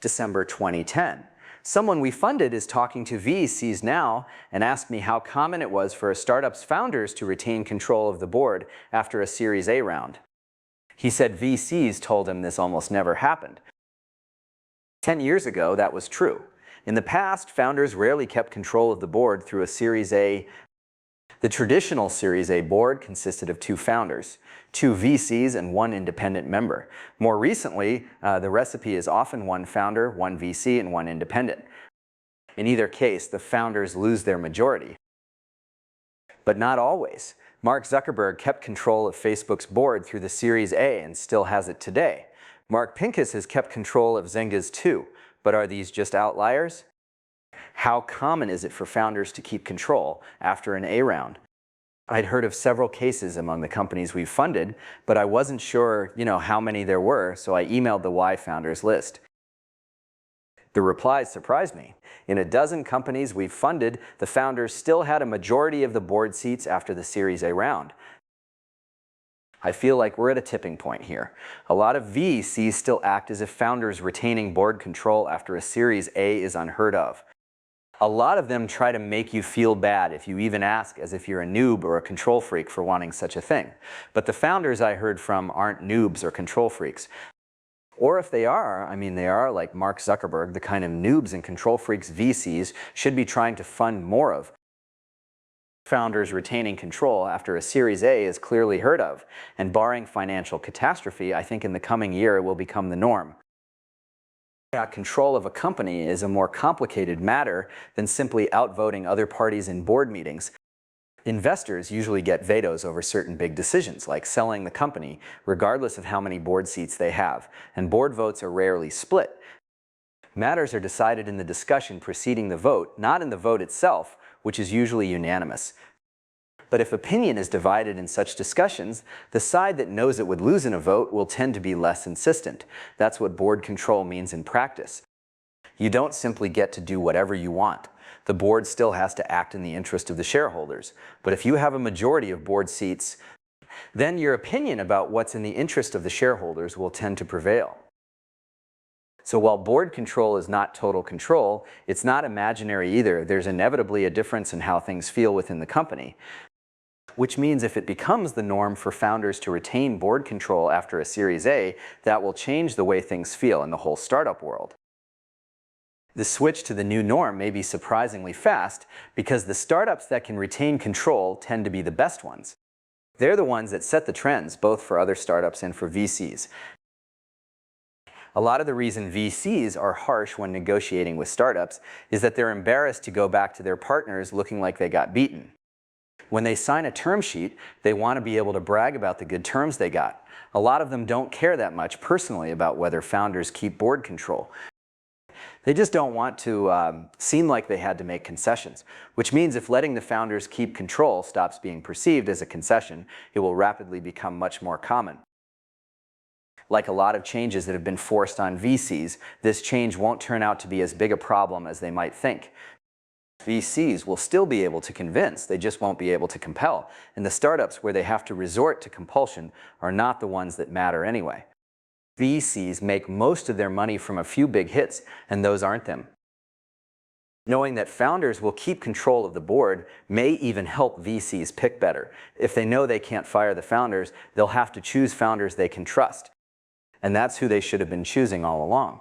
December 2010. Someone we funded is talking to VCs now and asked me how common it was for a startup's founders to retain control of the board after a Series A round. He said VCs told him this almost never happened. 10 years ago, that was true. In the past, founders rarely kept control of the board through a Series A. The traditional Series A board consisted of 2 founders, 2 VCs, and 1 independent member. More recently, the recipe is often 1 founder, 1 VC, and 1 independent. In either case, the founders lose their majority. But not always. Mark Zuckerberg kept control of Facebook's board through the Series A and still has it today. Mark Pincus has kept control of Zynga's too, but are these just outliers? How common is it for founders to keep control after an A round? I'd heard of several cases among the companies we've funded, but I wasn't sure, how many there were, so I emailed the Y founders list. The replies surprised me. In a dozen companies we've funded, the founders still had a majority of the board seats after the Series A round. I feel like we're at a tipping point here. A lot of VCs still act as if founders retaining board control after a Series A is unheard of. A lot of them try to make you feel bad if you even ask as if you're a noob or a control freak for wanting such a thing. But the founders I heard from aren't noobs or control freaks. Or if they are, they are like Mark Zuckerberg, the kind of noobs and control freaks VCs should be trying to fund more of. Founders retaining control after a Series A is clearly heard of, and barring financial catastrophe, I think in the coming year it will become the norm. Control of a company is a more complicated matter than simply outvoting other parties in board meetings. Investors usually get vetoes over certain big decisions, like selling the company, regardless of how many board seats they have, and board votes are rarely split. Matters are decided in the discussion preceding the vote, not in the vote itself, which is usually unanimous. But if opinion is divided in such discussions, the side that knows it would lose in a vote will tend to be less insistent. That's what board control means in practice. You don't simply get to do whatever you want. The board still has to act in the interest of the shareholders. But if you have a majority of board seats, then your opinion about what's in the interest of the shareholders will tend to prevail. So while board control is not total control, it's not imaginary either. There's inevitably a difference in how things feel within the company. Which means if it becomes the norm for founders to retain board control after a Series A, that will change the way things feel in the whole startup world. The switch to the new norm may be surprisingly fast because the startups that can retain control tend to be the best ones. They're the ones that set the trends, both for other startups and for VCs. A lot of the reason VCs are harsh when negotiating with startups is that they're embarrassed to go back to their partners looking like they got beaten. When they sign a term sheet, they want to be able to brag about the good terms they got. A lot of them don't care that much personally about whether founders keep board control. They just don't want to seem like they had to make concessions, which means if letting the founders keep control stops being perceived as a concession, it will rapidly become much more common. Like a lot of changes that have been forced on VCs, this change won't turn out to be as big a problem as they might think. VCs will still be able to convince, they just won't be able to compel. And the startups where they have to resort to compulsion are not the ones that matter anyway. VCs make most of their money from a few big hits, and those aren't them. Knowing that founders will keep control of the board may even help VCs pick better. If they know they can't fire the founders, they'll have to choose founders they can trust. And that's who they should have been choosing all along.